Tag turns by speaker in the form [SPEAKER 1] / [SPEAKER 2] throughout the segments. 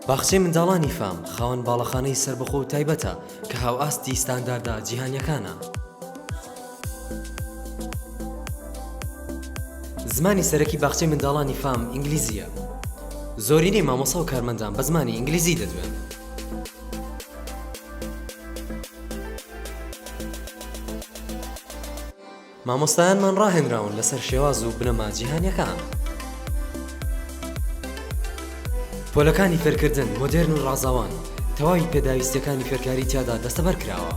[SPEAKER 1] باخچەی منداڵانی فام خاوەن باڵەخانەی سەربەخۆ و تایبەتە کە هاوئاستی ستانداردا جیهانیەکانە. زمانی سەرەکی باخچەی منداڵانی فام ئینگلیزیە. زۆرینەی مامۆستا و کارمەندان بە زمانی ئینگلیزی دەدوێن. مامۆستایانمان ڕاهێنراون لەسەر شێواز و بنەما جیهانیەکان. پۆلەکانی فێرکردن مۆدێرن و ڕازاوان تەواوی پێداویستیەکانی فێرکاری تیادا دەستەبەر کراوە.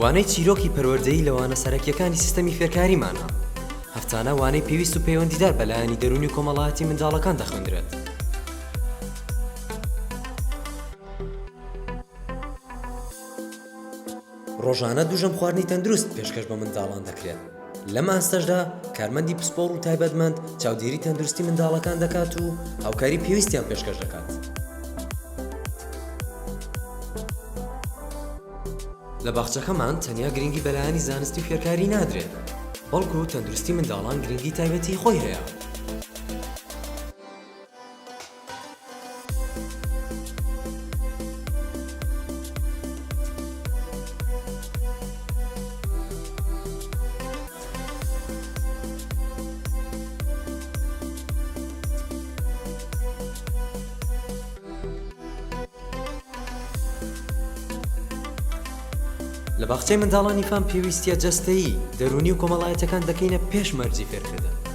[SPEAKER 1] وانەی چیرۆکی پەروەردەیی لەوانە سەرەکیەکانی سیستەمی فێرکاریمانە. هەفتانە وانەی پێویست و پەیوەندیدار بەلایەنی دەرونی و کۆمەڵایەتی منداڵەکان دەخوێندرێت. ڕۆژانە دووژەم خواردنی تەندروست پێشکەش بە منداڵان دەکرێت. لەم ئاستەشدا کارمەندی پسپۆڕ و تایبەتمەند چاودێری تەندروستی منداڵەکان دەکات و هاوکاری پێویستیان پێشکەش دەکات. لە باخچەکەمان تەنیا گرنگی بەلایەنی زانستی و فێرکاری نادرێت، بەڵکو تەندروستی منداڵان گرنگی تایبەتی خۆی هەیە. لە باخچەی منداڵانی فام پێویستیە جەستەیی دەرونی و کۆمەڵایەتەکان دەکەینە پێش مەرجی فێرکردن.